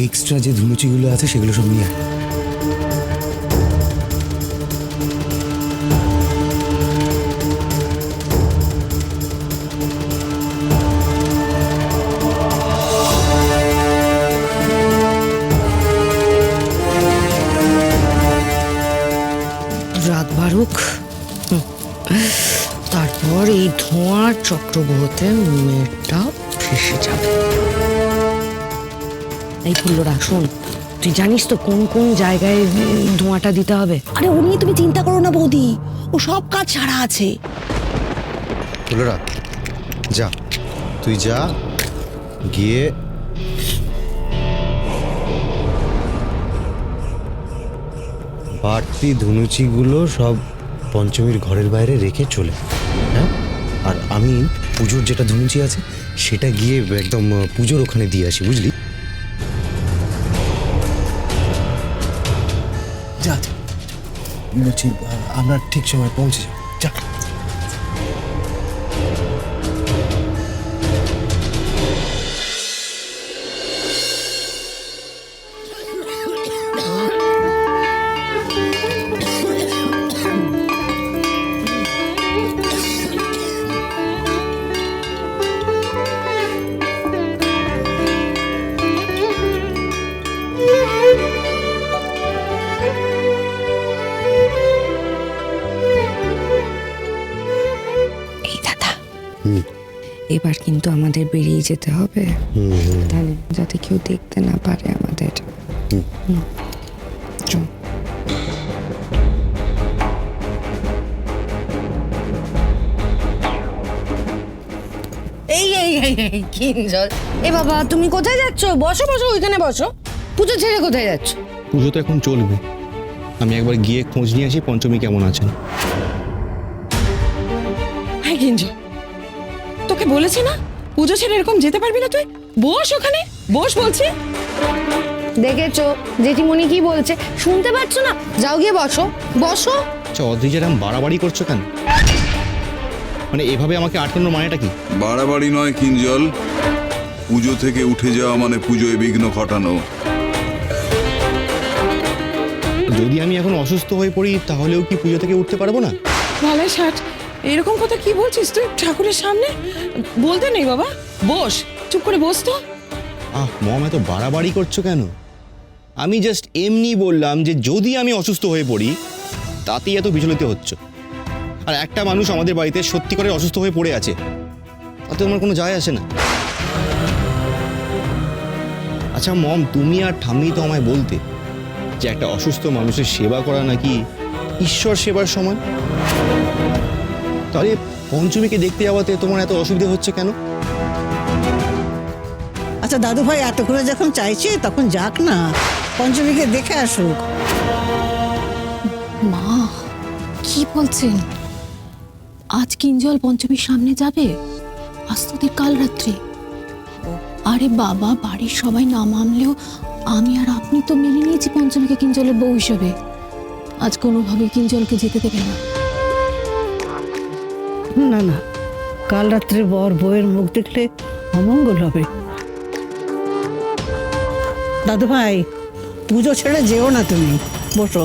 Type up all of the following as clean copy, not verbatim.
Extra যে ধুনুচিগুলো আছে সেগুলো সব নিয়ে আয়। রাত বারুক, তারপর এই ধোঁয়ার চক্রবহতে মেয়েটা ভেসে যাবে। এই ফুল্লরা শোন, তুই জানিস তো কোন কোন জায়গায় ধোঁয়াটা দিতে হবে? আরে ও নিয়ে তুমি চিন্তা করো না বৌদি, ও সব কাজ ছাড়া আছে। ফুলরা যা, তুই যা, গিয়ে বাড়তি ধুনুচিগুলো সব পঞ্চমীর ঘরের বাইরে রেখে চলে, হ্যাঁ? আর আমি পুজোর যেটা ধুনুচি আছে সেটা গিয়ে একদম পুজোর ওখানে দিয়ে আসি, বুঝলি? যা বলছি, আমরা ঠিক সময় পৌঁছে যাব। যা। এই দাদা, এবার কিন্তু আমাদের বেরিয়ে যেতে হবে, তাহলে যাতে কেউ দেখতে না পারে আমাদের। চল। এই এই এই এই কিঞ্জল, এ বাবা তুমি কোথায় যাচ্ছ? বসো বসো, ওইখানে বসো। পুজো ছেড়ে কোথায় যাচ্ছ? পুজো তো এখন চলবে, আমি একবার গিয়ে খোঁজ নিয়ে আসি পঞ্চমী কেমন আছেন। হ্যাঁ কিঞ্জল, তোকে বলেছি না পুজো ছেড়ে এরকম যেতে পারবি না তুই। বস ওখানে, বস বলছি। দেখেছো জেঠিমণি কি বলছে, শুনতে পাচ্ছ না? যাও গিয়ে বসো বসো। আচ্ছা অদ্রিজা এরকম বাড়াবাড়ি করছো কেন? মানে এভাবে আমাকে আটকানোর মানেটা কি? বাড়াবাড়ি নয় কিঞ্জল, পুজো থেকে উঠে যাওয়া মানে পুজোয় বিঘ্ন ঘটানো। যদি আমি এখন অসুস্থ হয়ে পড়ি তাহলেও কি পুজো থেকে উঠতে পারবো না? ভালো ষাট, এরকম কথা কি বলছিস তুই ঠাকুরের সামনে? বলতে নেই বাবা, বস, চুপ করে বস তো। মম এত বাড়াবাড়ি করছো কেন? আমি জাস্ট এমনি বললাম যে যদি আমি অসুস্থ হয়ে পড়ি তাতেই এত বিচলিত হচ্ছে। আর একটা মানুষ আমাদের বাড়িতে সত্যি করে অসুস্থ হয়ে পড়ে আছে, তাতে আমার কোনো যায় আসে না। আচ্ছা মম, তুমি আর ঠাম্মি তো আমায় বলতে যে একটা অসুস্থ মানুষের সেবা করা নাকি ঈশ্বর সেবার সমান। তাহলে পঞ্চমীকে দেখতে যাওয়াতে তোমার এত অসুবিধা হচ্ছে কেন? আচ্ছা দাদু ভাই এত করে যখন চাইছে তখন যাক না, পঞ্চমীকে দেখে আসুক। মা কি বলছেন? আজ কিঞ্জল পঞ্চমীর সামনে যাবে? আজ তোদের কাল রাত্রি। আরে বাবা, বাড়ির সবাই না মানলেও আমি আর আপনি তো মেনে নিয়েছি পঞ্চমীকে কিঞ্জলের বউ হিসেবে। আজ কোনোভাবে কিঞ্জলকে যেতে দেবে না। না না, কাল রাত্রে বর বউয়ের মুখ দেখলে অমঙ্গল হবে। দাদু ভাই পুজো ছেড়ে যেও না, তুমি বসো।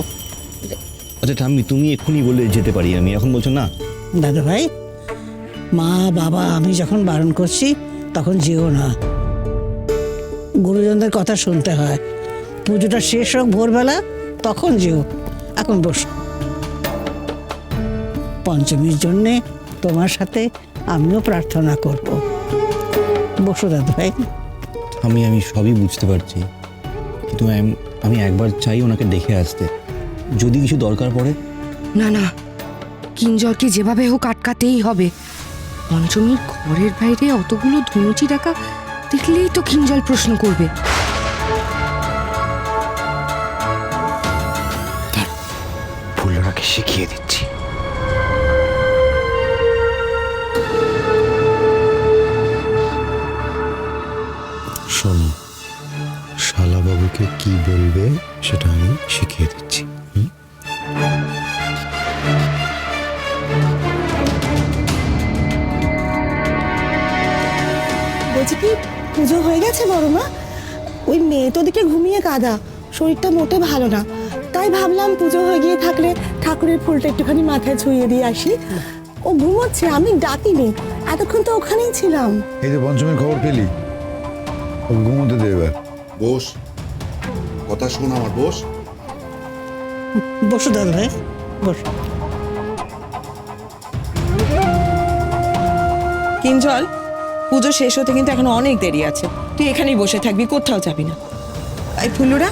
আচ্ছা ঠাম্মি, তুমি এক্ষুনি বলে যেতে পারি আমি, এখন বলছো না? দাদু ভাই, মা বাবা আমি যখন বারণ করছি তখন যেও না, গুরুজনদের কথা শুনতে হয়। পুজোটা শেষ হোক ভোরবেলা, তখন যেও। এখন বসো। পঞ্চমীর জন্যে তোমার সাথে আমিও প্রার্থনা করব। বসো দাদু ভাই। আমি সবই বুঝতে পারছি, কিন্তু আমি একবার চাই ওনাকে দেখে আসতে, যদি কিছু দরকার পড়ে। না না, কিঞ্জলকে যেভাবে হোক আটকাতেই হবে। পঞ্চমীর ঘরের বাইরে অতগুলো ধুনুচি রাখা দেখলেই তো কিঞ্জল প্রশ্ন করবে। ফুলরাকে শিখিয়ে দিচ্ছি। শোন, শালাবাবুকে কি বলবে সেটা আমি শিখিয়ে দিচ্ছি। বলছি কি পুজো হয়ে গেছে বড় মা? ওই মেয়ে তো দিকে ঘুমিয়ে কাদা, শরীরটা মোটে ভালো না, তাই ভাবলাম পুজো হয়ে গিয়ে থাকলে ঠাকুরের ফুলটা একটুখানি মাথায় ছুঁয়ে দিয়ে আসি। ও ঘুমোচ্ছে, আমি ডাকিনি, এতক্ষণ তো ওখানেই ছিলাম। এই তো পঞ্চমের খবর পেলি, ওকে ঘুমোতে দে এবার। বস, কথা শোন আমার, বস। বসো দাদু ভাই, বসো। কিঞ্জল, পুজো শেষ হতে কিন্তু এখন অনেক দেরি আছে, তুই এখানেই বসে থাকবি, কোথাও যাবি না। এই ফুলুরা,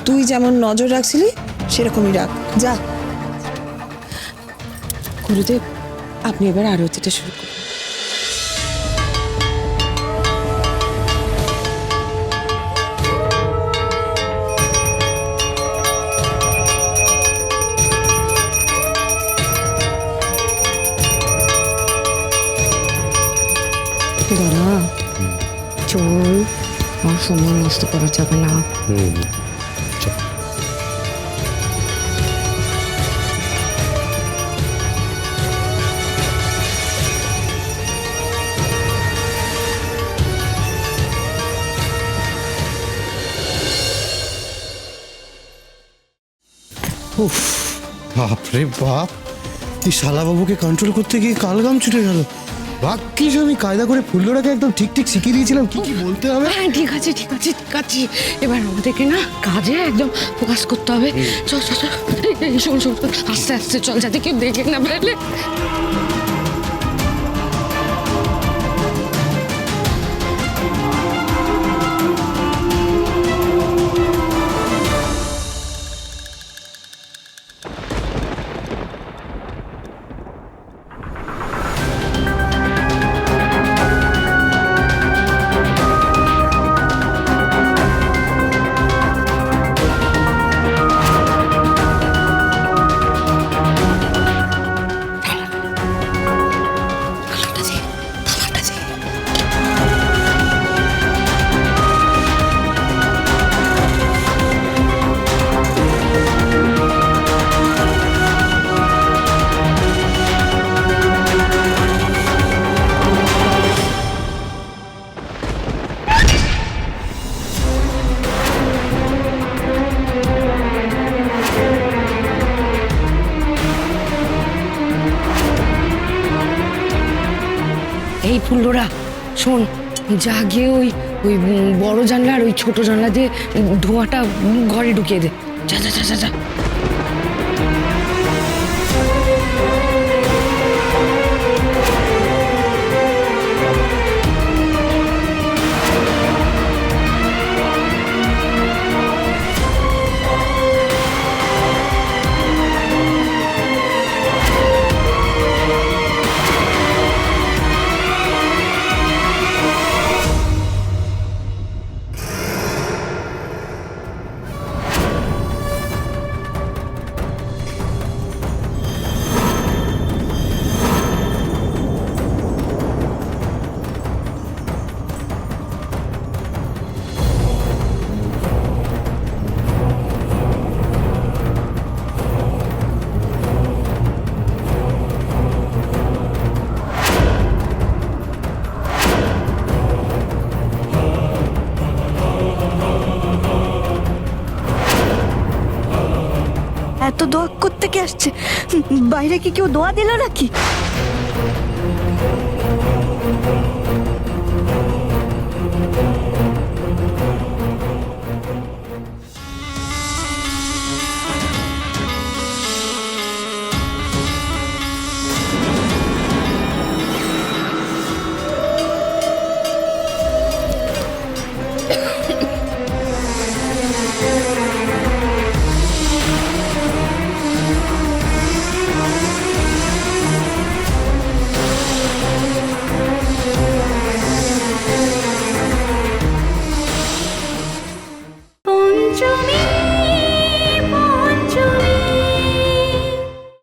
তুই যেমন নজর রাখছিলি সেরকমই রাখ, যা। গুরুদেব, আপনি এবার আরতিটা শুরু করুন। দাদা চল, আর সময় নষ্ট করা যাবে না। উফ, বাপরে বাপ, এই শালাবাবুকে কন্ট্রোল করতে গিয়ে কালগাম ছুটে গেল। ভাগ্যিস আমি কায়দা করে ফুল্লরাকে একদম ঠিক ঠিক শিখিয়ে দিয়েছিলাম কি কি বলতে হবে। হ্যাঁ ঠিক আছে ঠিক আছে ঠিক আছে, এবার আমাদেরকে না কাজে একদম ফোকাস করতে হবে। চল চল চল, এই শোন শোন, আস্তে আস্তে চল, যাতে কেউ দেখে না ফেলে। এই ফুল্লরা শোন, যা গিয়ে ওই ওই বড় জানলা আর ওই ছোট জানলা দিয়ে ধোঁয়াটা ঘরে ঢুকিয়ে দে। যা যা যা যা যা। এত দোয়া করতে কে আসছে? বাইরে কি কেউ দোয়া দিল নাকি?